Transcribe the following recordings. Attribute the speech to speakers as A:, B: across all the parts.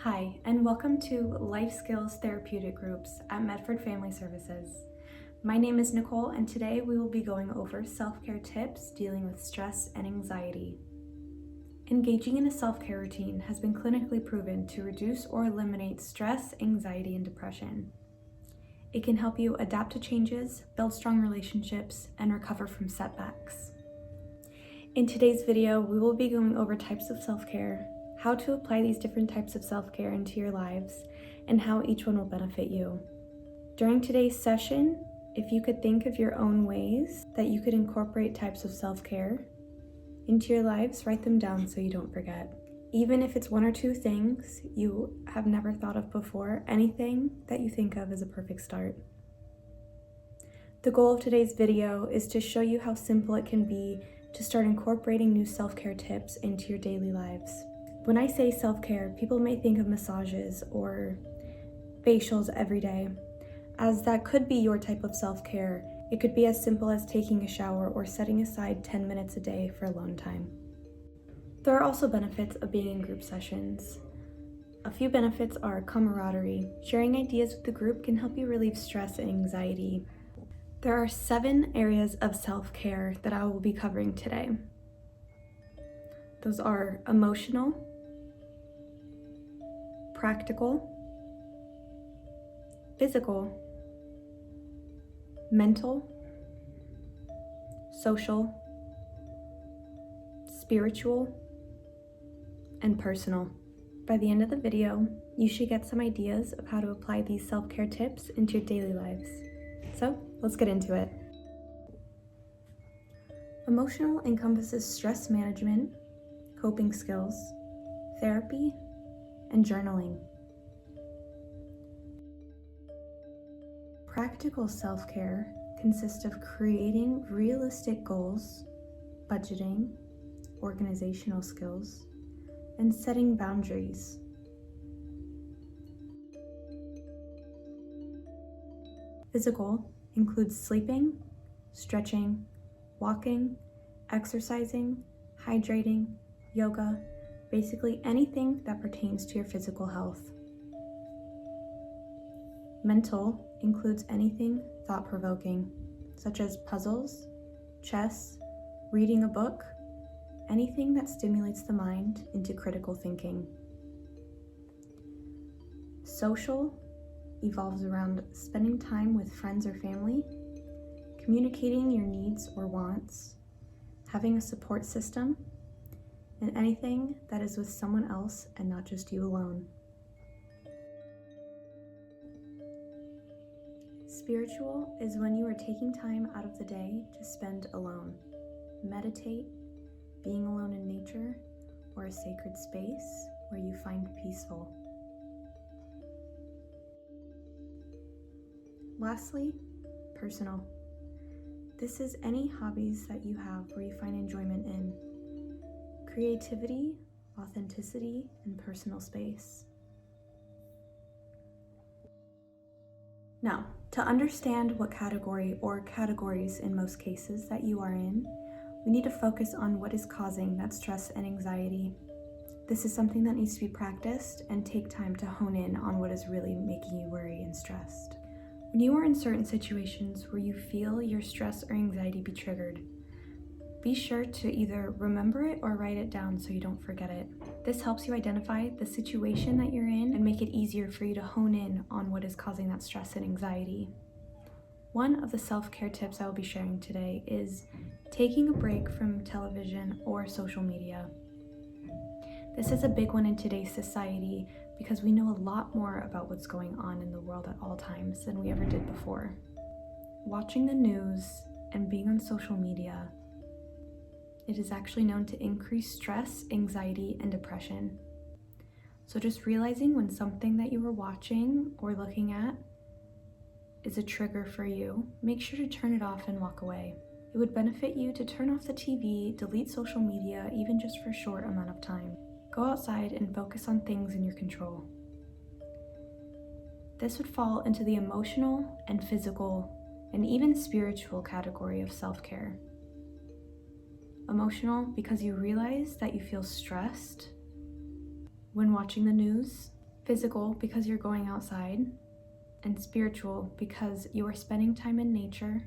A: Hi, and welcome to Life Skills Therapeutic Groups at Medford Family Services. My name is Nicole, and today we will be going over self-care tips dealing with stress and anxiety. Engaging in a self-care routine has been clinically proven to reduce or eliminate stress, anxiety, and depression. It can help you adapt to changes, build strong relationships, and recover from setbacks. In today's video, we will be going over types of self-care, how to apply these different types of self-care into your lives, and how each one will benefit you. During today's session, if you could think of your own ways that you could incorporate types of self-care into your lives, write them down so you don't forget. Even if it's one or two things you have never thought of before, anything that you think of is a perfect start. The goal of today's video is to show you how simple it can be to start incorporating new self-care tips into your daily lives. When I say self-care, people may think of massages or facials every day, as that could be your type of self-care. It could be as simple as taking a shower or setting aside 10 minutes a day for alone time. There are also benefits of being in group sessions. A few benefits are camaraderie. Sharing ideas with the group can help you relieve stress and anxiety. There are 7 areas of self-care that I will be covering today. Those are emotional, practical, physical, mental, social, spiritual, and personal. By the end of the video, you should get some ideas of how to apply these self-care tips into your daily lives. So, let's get into it. Emotional encompasses stress management, coping skills, therapy, and journaling. Practical self-care consists of creating realistic goals, budgeting, organizational skills, and setting boundaries. Physical includes sleeping, stretching, walking, exercising, hydrating, yoga, basically anything that pertains to your physical health. Mental includes anything thought-provoking, such as puzzles, chess, reading a book, anything that stimulates the mind into critical thinking. Social evolves around spending time with friends or family, communicating your needs or wants, having a support system, and anything that is with someone else and not just you alone. Spiritual is when you are taking time out of the day to spend alone. Meditate, being alone in nature, or a sacred space where you find peaceful. Lastly, personal. This is any hobbies that you have where you find enjoyment in. Creativity, authenticity, and personal space. Now, to understand what category or categories in most cases that you are in, we need to focus on what is causing that stress and anxiety. This is something that needs to be practiced and take time to hone in on what is really making you worry and stressed. When you are in certain situations where you feel your stress or anxiety be triggered, be sure to either remember it or write it down so you don't forget it. This helps you identify the situation that you're in and make it easier for you to hone in on what is causing that stress and anxiety. One of the self-care tips I will be sharing today is taking a break from television or social media. This is a big one in today's society because we know a lot more about what's going on in the world at all times than we ever did before. Watching the news and being on social media, it is actually known to increase stress, anxiety, and depression. So just realizing when something that you were watching or looking at is a trigger for you, make sure to turn it off and walk away. It would benefit you to turn off the TV, delete social media, even just for a short amount of time. Go outside and focus on things in your control. This would fall into the emotional and physical and even spiritual category of self-care. Emotional because you realize that you feel stressed when watching the news physical because you're going outside, and spiritual because you are spending time in nature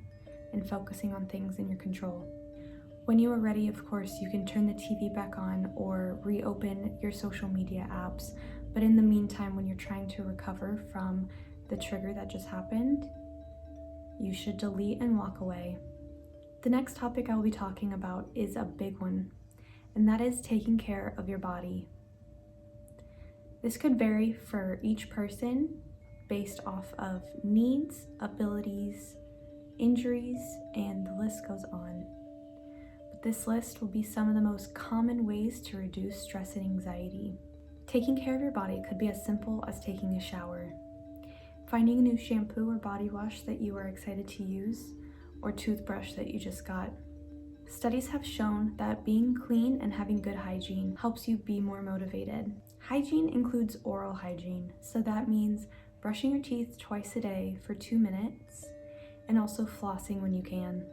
A: and focusing on things in your control. When you are ready, of course, you can turn the TV back on or reopen your social media apps, but in the meantime, when you're trying to recover from the trigger that just happened, you should delete and walk away. The next topic I will be talking about is a big one, and that is taking care of your body. This could vary for each person based off of needs, abilities, injuries, and the list goes on. But this list will be some of the most common ways to reduce stress and anxiety. Taking care of your body could be as simple as taking a shower, finding a new shampoo or body wash that you are excited to use, or toothbrush that you just got. Studies have shown that being clean and having good hygiene helps you be more motivated. Hygiene includes oral hygiene, so that means brushing your teeth twice a day for 2 minutes, and also flossing when you can.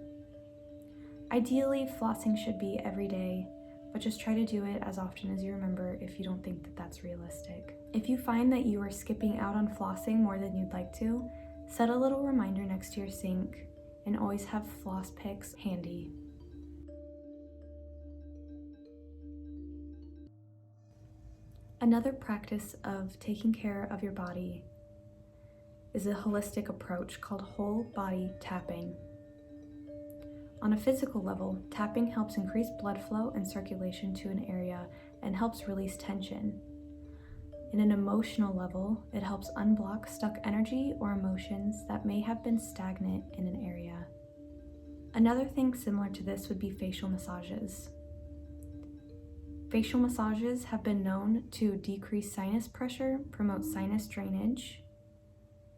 A: Ideally, flossing should be every day, but just try to do it as often as you remember if you don't think that that's realistic. If you find that you are skipping out on flossing more than you'd like to, set a little reminder next to your sink and always have floss picks handy. Another practice of taking care of your body is a holistic approach called whole body tapping. On a physical level, tapping helps increase blood flow and circulation to an area and helps release tension. In an emotional level, it helps unblock stuck energy or emotions that may have been stagnant in an area. Another thing similar to this would be facial massages. Facial massages have been known to decrease sinus pressure, promote sinus drainage,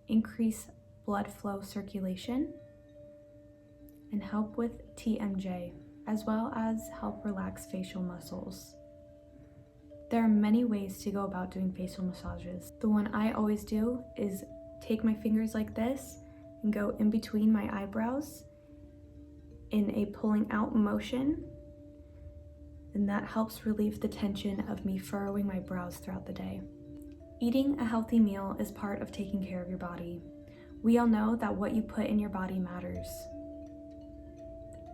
A: increase blood flow circulation, and help with TMJ, as well as help relax facial muscles. There are many ways to go about doing facial massages. The one I always do is take my fingers like this and go in between my eyebrows in a pulling out motion, and that helps relieve the tension of me furrowing my brows throughout the day. Eating a healthy meal is part of taking care of your body. We all know that what you put in your body matters.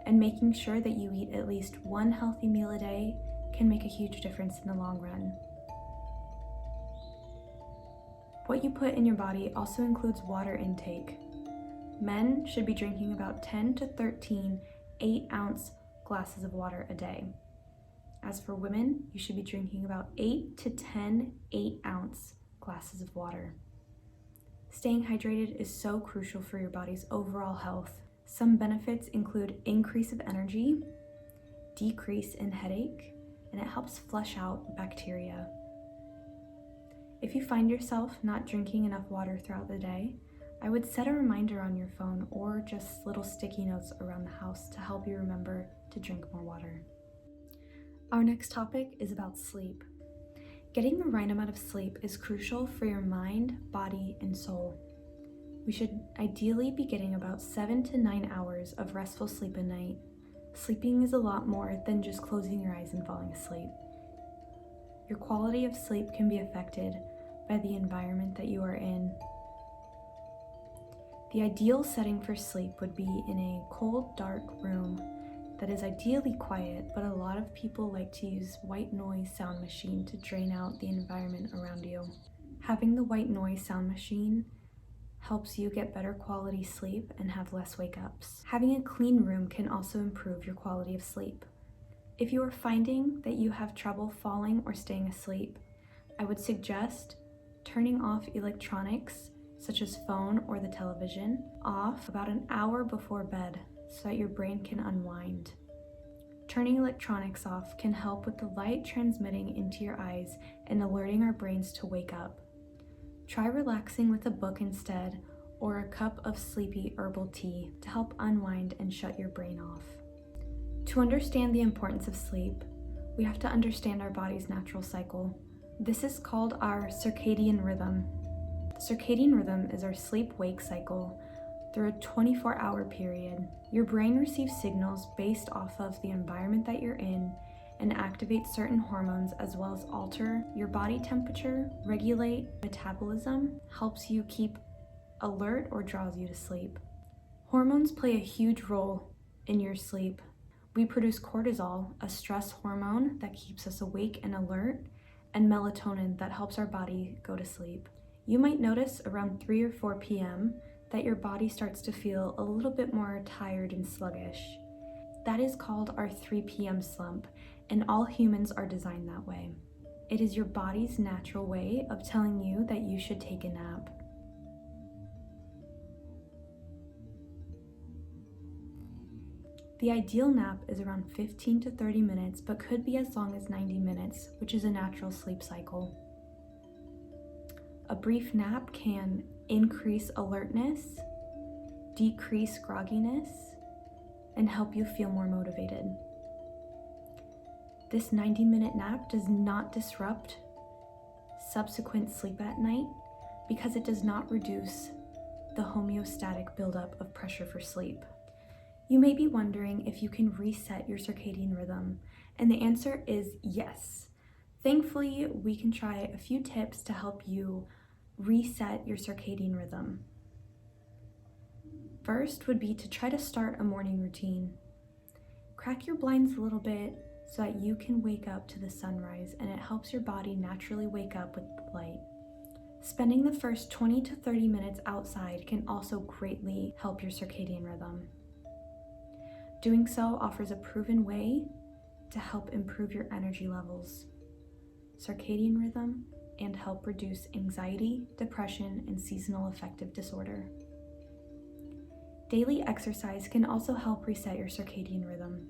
A: And making sure that you eat at least one healthy meal a day can make a huge difference in the long run. What you put in your body also includes water intake. Men should be drinking about 10 to 13 8-ounce glasses of water a day. As for women, you should be drinking about 8 to 10 8-ounce glasses of water. Staying hydrated is so crucial for your body's overall health. Some benefits include increase of energy, decrease in headache, and it helps flush out bacteria. If you find yourself not drinking enough water throughout the day, I would set a reminder on your phone or just little sticky notes around the house to help you remember to drink more water. Our next topic is about sleep. Getting the right amount of sleep is crucial for your mind, body, and soul. We should ideally be getting about 7 to 9 hours of restful sleep a night. Sleeping is a lot more than just closing your eyes and falling asleep. Your quality of sleep can be affected by the environment that you are in. The ideal setting for sleep would be in a cold, dark room that is ideally quiet, but a lot of people like to use white noise sound machine to drain out the environment around you. Having the white noise sound machine helps you get better quality sleep and have less wake-ups. Having a clean room can also improve your quality of sleep. If you are finding that you have trouble falling or staying asleep, I would suggest turning off electronics such as phone or the television off about an hour before bed so that your brain can unwind. Turning electronics off can help with the light transmitting into your eyes and alerting our brains to wake up. Try relaxing with a book instead, or a cup of sleepy herbal tea to help unwind and shut your brain off. To understand the importance of sleep, we have to understand our body's natural cycle. This is called our circadian rhythm. The circadian rhythm is our sleep-wake cycle through a 24-hour period. Your brain receives signals based off of the environment that you're in and activate certain hormones as well as alter your body temperature, regulate metabolism, helps you keep alert, or draws you to sleep. Hormones play a huge role in your sleep. We produce cortisol, a stress hormone that keeps us awake and alert, and melatonin that helps our body go to sleep. You might notice around 3 or 4 p.m. that your body starts to feel a little bit more tired and sluggish. That is called our 3 p.m. slump, and all humans are designed that way. It is your body's natural way of telling you that you should take a nap. The ideal nap is around 15 to 30 minutes, but could be as long as 90 minutes, which is a natural sleep cycle. A brief nap can increase alertness, decrease grogginess, and help you feel more motivated. This 90-minute nap does not disrupt subsequent sleep at night because it does not reduce the homeostatic buildup of pressure for sleep. You may be wondering if you can reset your circadian rhythm, and the answer is yes. Thankfully, we can try a few tips to help you reset your circadian rhythm. First would be to try to start a morning routine. Crack your blinds a little bit so that you can wake up to the sunrise, and it helps your body naturally wake up with the light. Spending the first 20 to 30 minutes outside can also greatly help your circadian rhythm. Doing so offers a proven way to help improve your energy levels, circadian rhythm, and help reduce anxiety, depression, and seasonal affective disorder. Daily exercise can also help reset your circadian rhythm.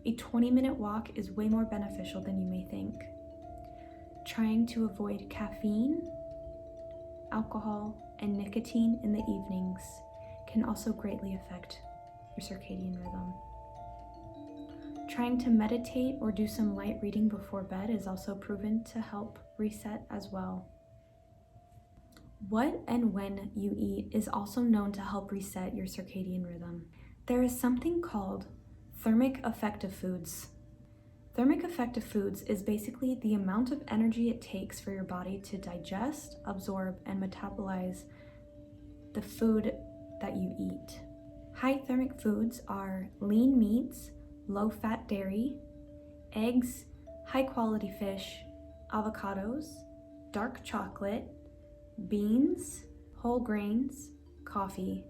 A: A 20-minute walk is way more beneficial than you may think. Trying to avoid caffeine, alcohol, and nicotine in the evenings can also greatly affect your circadian rhythm. Trying to meditate or do some light reading before bed is also proven to help reset as well. What and when you eat is also known to help reset your circadian rhythm. There is something called thermic effective foods. Thermic effective foods is basically the amount of energy it takes for your body to digest, absorb, and metabolize the food that you eat. High thermic foods are lean meats, low-fat dairy, eggs, high-quality fish, avocados, dark chocolate, beans, whole grains, coffee,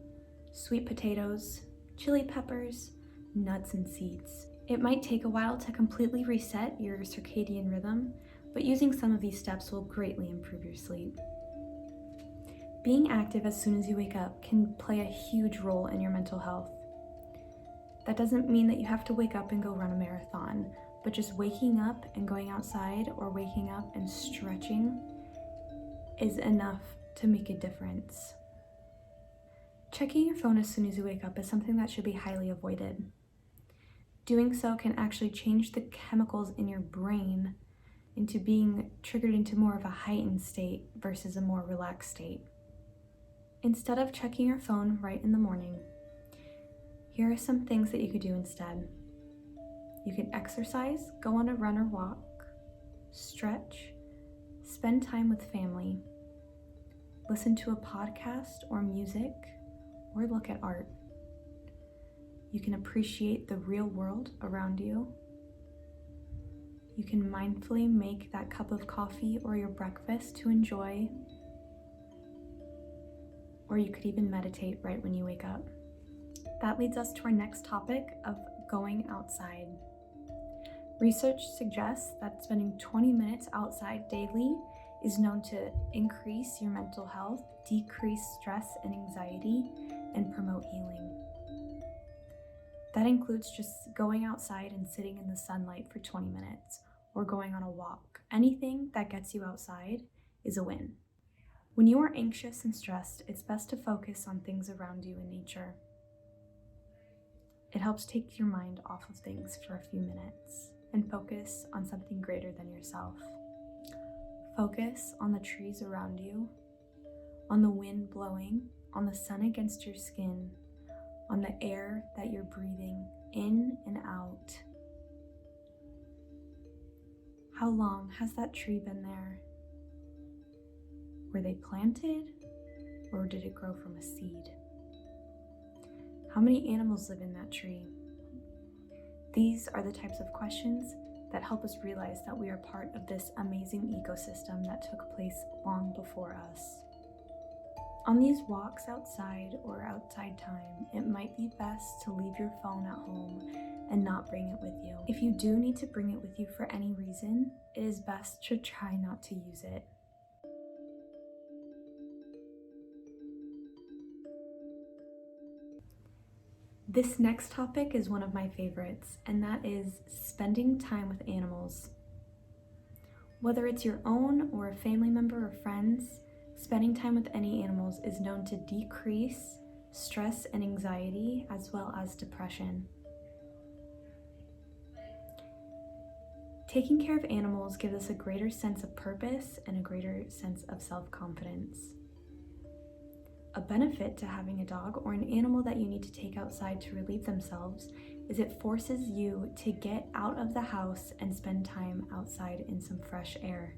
A: sweet potatoes, chili peppers, nuts, and seeds. It might take a while to completely reset your circadian rhythm, but using some of these steps will greatly improve your sleep. Being active as soon as you wake up can play a huge role in your mental health. That doesn't mean that you have to wake up and go run a marathon, but just waking up and going outside or waking up and stretching is enough to make a difference. Checking your phone as soon as you wake up is something that should be highly avoided. Doing so can actually change the chemicals in your brain into being triggered into more of a heightened state versus a more relaxed state. Instead of checking your phone right in the morning, here are some things that you could do instead. You can exercise, go on a run or walk, stretch, spend time with family, listen to a podcast or music, or look at art. You can appreciate the real world around you. You can mindfully make that cup of coffee or your breakfast to enjoy, or you could even meditate right when you wake up. That leads us to our next topic of going outside. Research suggests that spending 20 minutes outside daily is known to increase your mental health, decrease stress and anxiety, and promote healing. That includes just going outside and sitting in the sunlight for 20 minutes or going on a walk. Anything that gets you outside is a win. When you are anxious and stressed, it's best to focus on things around you in nature. It helps take your mind off of things for a few minutes and focus on something greater than yourself. Focus on the trees around you, on the wind blowing, on the sun against your skin, on the air that you're breathing in and out. How long has that tree been there? Were they planted, or did it grow from a seed? How many animals live in that tree? These are the types of questions that help us realize that we are part of this amazing ecosystem that took place long before us. On these walks outside or outside time, it might be best to leave your phone at home and not bring it with you. If you do need to bring it with you for any reason, it is best to try not to use it. This next topic is one of my favorites, and that is spending time with animals. Whether it's your own or a family member or friends, spending time with any animals is known to decrease stress and anxiety as well as depression. Taking care of animals gives us a greater sense of purpose and a greater sense of self-confidence. A benefit to having a dog or an animal that you need to take outside to relieve themselves is it forces you to get out of the house and spend time outside in some fresh air.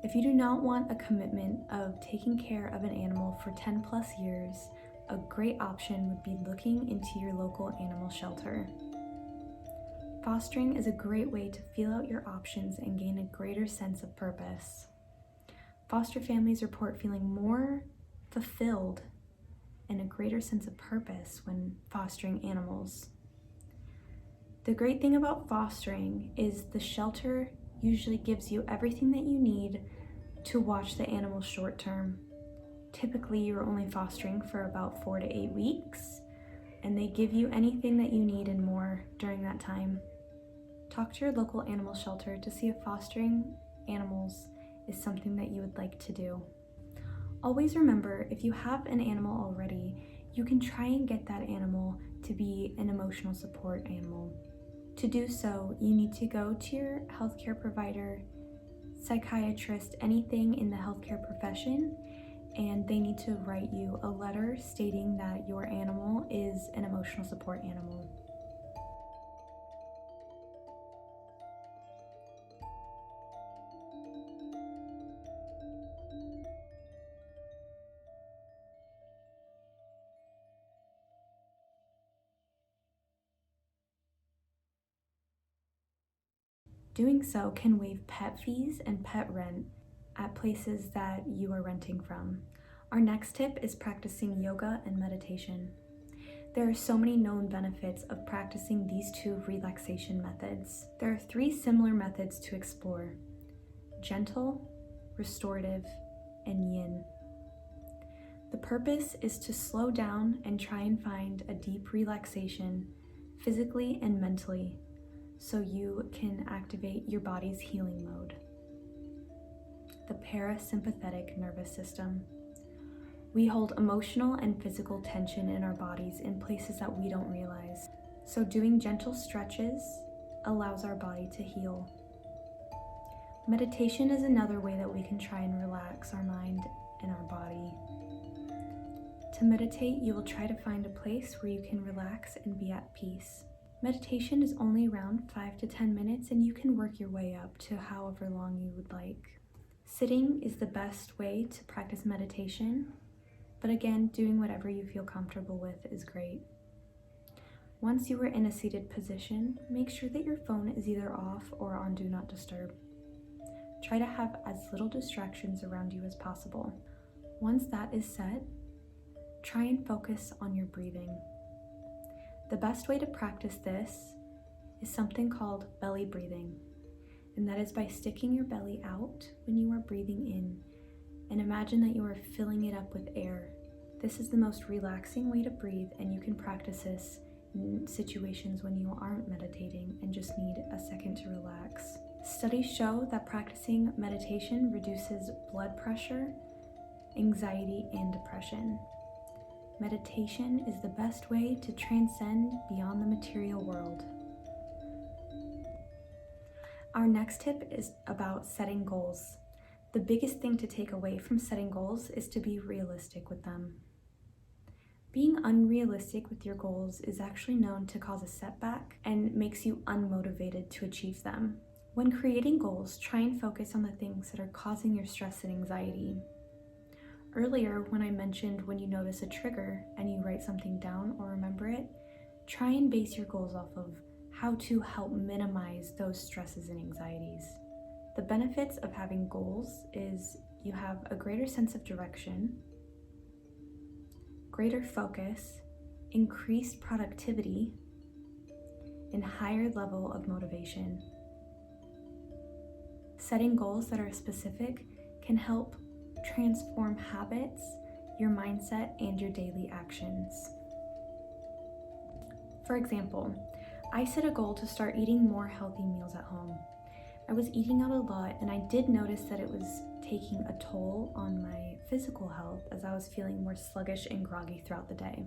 A: If you do not want a commitment of taking care of an animal for 10 plus years, a great option would be looking into your local animal shelter. Fostering is a great way to feel out your options and gain a greater sense of purpose. Foster families report feeling more fulfilled and a greater sense of purpose when fostering animals. The great thing about fostering is the shelter usually gives you everything that you need to watch the animal short term. Typically, you're only fostering for about 4 to 8 weeks, and they give you anything that you need and more during that time. Talk to your local animal shelter to see if fostering animals is something that you would like to do. Always remember, if you have an animal already, you can try and get that animal to be an emotional support animal. To do so, you need to go to your healthcare provider, psychiatrist, anything in the healthcare profession, and they need to write you a letter stating that your animal is an emotional support animal. Doing so can waive pet fees and pet rent at places that you are renting from. Our next tip is practicing yoga and meditation. There are so many known benefits of practicing these two relaxation methods. There are 3 similar methods to explore: gentle, restorative, and yin. The purpose is to slow down and try and find a deep relaxation physically and mentally, so you can activate your body's healing mode. The parasympathetic nervous system. We hold emotional and physical tension in our bodies in places that we don't realize. So doing gentle stretches allows our body to heal. Meditation is another way that we can try and relax our mind and our body. To meditate, you will try to find a place where you can relax and be at peace. Meditation is only around 5 to 10 minutes, and you can work your way up to however long you would like. Sitting is the best way to practice meditation, but again, doing whatever you feel comfortable with is great. Once you are in a seated position, make sure that your phone is either off or on Do Not Disturb. Try to have as little distractions around you as possible. Once that is set, try and focus on your breathing. The best way to practice this is something called belly breathing, and that is by sticking your belly out when you are breathing in, and imagine that you are filling it up with air. This is the most relaxing way to breathe, and you can practice this in situations when you aren't meditating and just need a second to relax. Studies show that practicing meditation reduces blood pressure, anxiety, and depression. Meditation is the best way to transcend beyond the material world. Our next tip is about setting goals. The biggest thing to take away from setting goals is to be realistic with them. Being unrealistic with your goals is actually known to cause a setback and makes you unmotivated to achieve them. When creating goals, try and focus on the things that are causing your stress and anxiety. Earlier, when I mentioned when you notice a trigger and you write something down or remember it, try and base your goals off of how to help minimize those stresses and anxieties. The benefits of having goals is you have a greater sense of direction, greater focus, increased productivity, and higher level of motivation. Setting goals that are specific can help transform habits, your mindset, and your daily actions. For example, I set a goal to start eating more healthy meals at home. I was eating out a lot, and I did notice that it was taking a toll on my physical health as I was feeling more sluggish and groggy throughout the day.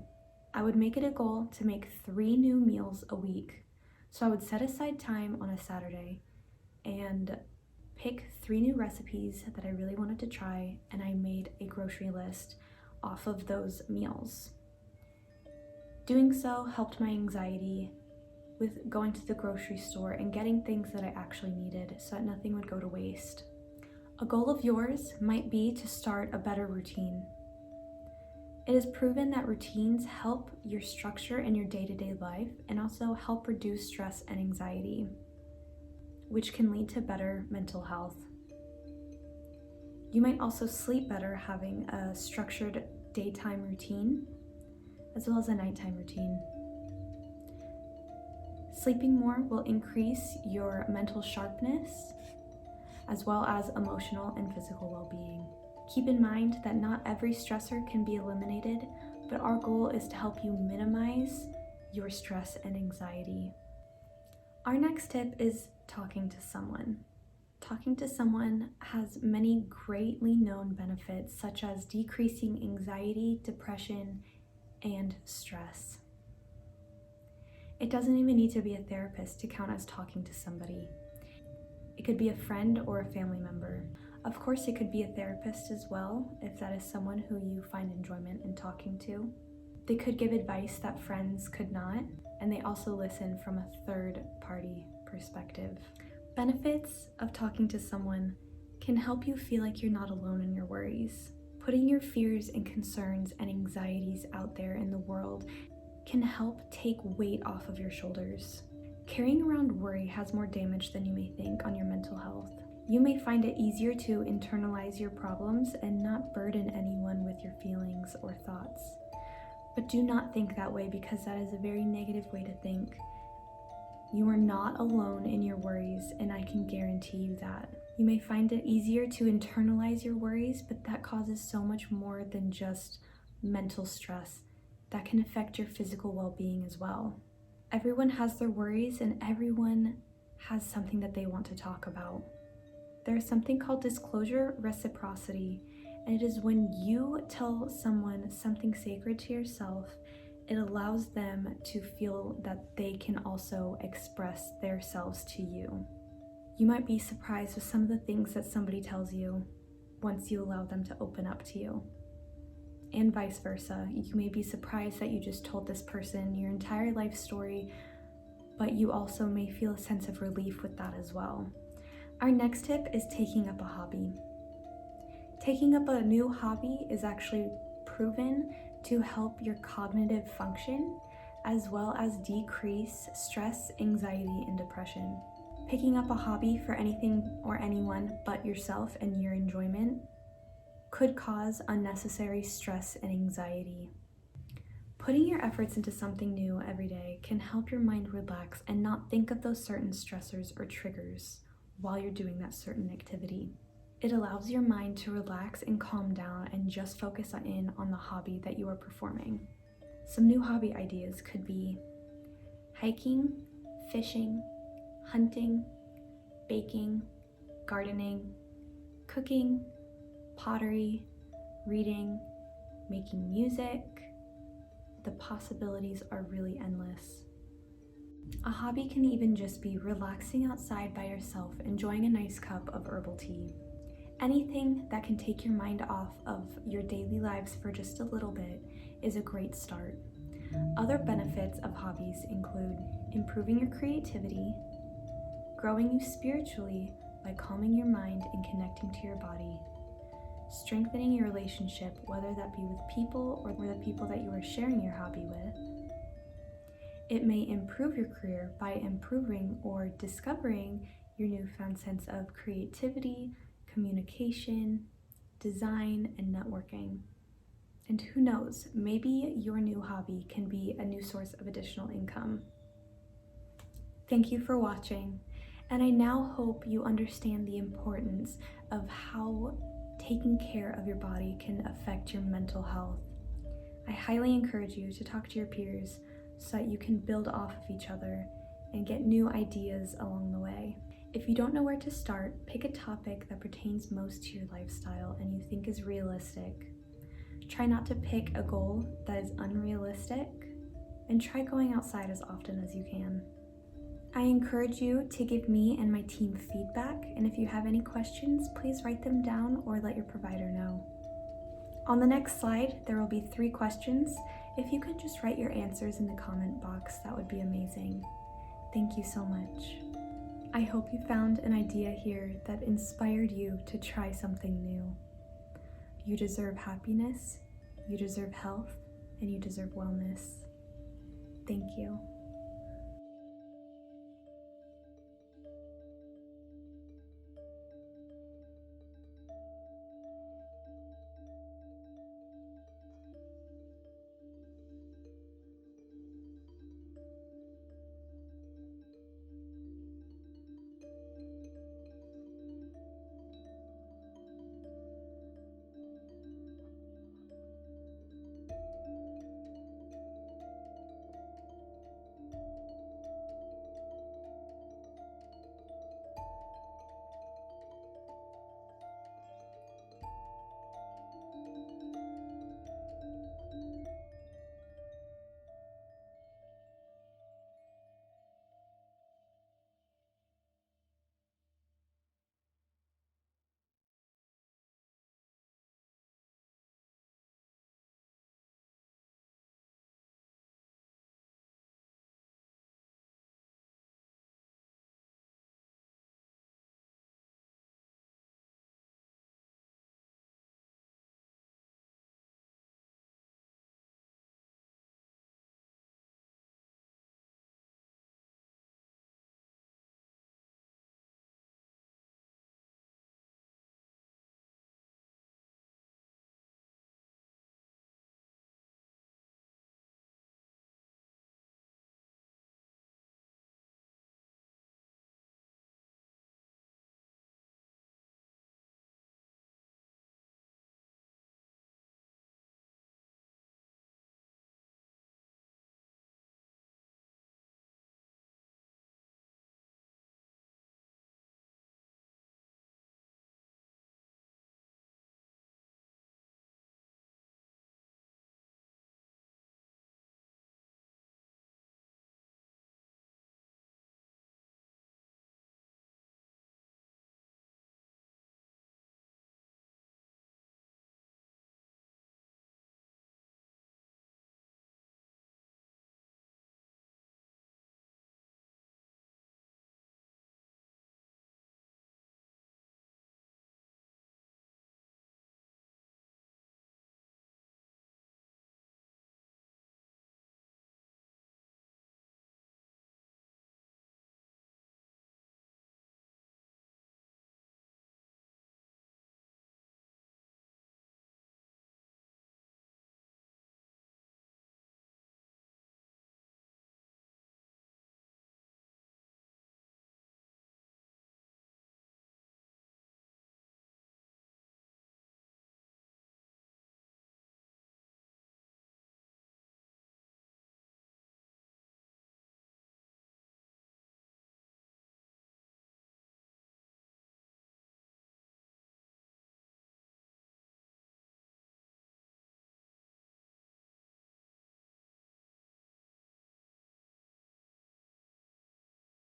A: I would make it a goal to make 3 new meals a week. So I would set aside time on a Saturday and pick 3 new recipes that I really wanted to try, and I made a grocery list off of those meals. Doing so helped my anxiety with going to the grocery store and getting things that I actually needed so that nothing would go to waste. A goal of yours might be to start a better routine. It is proven that routines help your structure in your day-to-day life and also help reduce stress and anxiety, which can lead to better mental health. You might also sleep better having a structured daytime routine as well as a nighttime routine. Sleeping more will increase your mental sharpness as well as emotional and physical well-being. Keep in mind that not every stressor can be eliminated, but our goal is to help you minimize your stress and anxiety. Our next tip is talking to someone. Talking to someone has many greatly known benefits, such as decreasing anxiety, depression, and stress. It doesn't even need to be a therapist to count as talking to somebody. It could be a friend or a family member. Of course, it could be a therapist as well, if that is someone who you find enjoyment in talking to. They could give advice that friends could not, and they also listen from a third-party perspective. Benefits of talking to someone can help you feel like you're not alone in your worries. Putting your fears and concerns and anxieties out there in the world can help take weight off of your shoulders. Carrying around worry has more damage than you may think on your mental health. You may find it easier to internalize your problems and not burden anyone with your feelings or thoughts. But do not think that way, because that is a very negative way to think. You are not alone in your worries, and I can guarantee you that. You may find it easier to internalize your worries, but that causes so much more than just mental stress. That can affect your physical well-being as well. Everyone has their worries, and everyone has something that they want to talk about. There's something called disclosure reciprocity, and it is when you tell someone something sacred to yourself, it allows them to feel that they can also express their selves to you. You might be surprised with some of the things that somebody tells you once you allow them to open up to you. And vice versa. You may be surprised that you just told this person your entire life story, but you also may feel a sense of relief with that as well. Our next tip is taking up a hobby. Taking up a new hobby is actually proven to help your cognitive function as well as decrease stress, anxiety, and depression. Picking up a hobby for anything or anyone but yourself and your enjoyment could cause unnecessary stress and anxiety. Putting your efforts into something new every day can help your mind relax and not think of those certain stressors or triggers while you're doing that certain activity. It allows your mind to relax and calm down and just focus in on the hobby that you are performing. Some new hobby ideas could be hiking, fishing, hunting, baking, gardening, cooking, pottery, reading, making music. The possibilities are really endless. A hobby can even just be relaxing outside by yourself, enjoying a nice cup of herbal tea. Anything that can take your mind off of your daily lives for just a little bit is a great start. Other benefits of hobbies include improving your creativity, growing you spiritually by calming your mind and connecting to your body, strengthening your relationship, whether that be with people or the people that you are sharing your hobby with. It may improve your career by improving or discovering your newfound sense of creativity, communication, design, and networking. And who knows, maybe your new hobby can be a new source of additional income. Thank you for watching, and I now hope you understand the importance of how taking care of your body can affect your mental health. I highly encourage you to talk to your peers so that you can build off of each other and get new ideas along the way. If you don't know where to start, pick a topic that pertains most to your lifestyle and you think is realistic. Try not to pick a goal that is unrealistic, and try going outside as often as you can. I encourage you to give me and my team feedback, and if you have any questions, please write them down or let your provider know. On the next slide, there will be 3 questions. If you could just write your answers in the comment box, that would be amazing. Thank you so much. I hope you found an idea here that inspired you to try something new. You deserve happiness, you deserve health, and you deserve wellness. Thank you.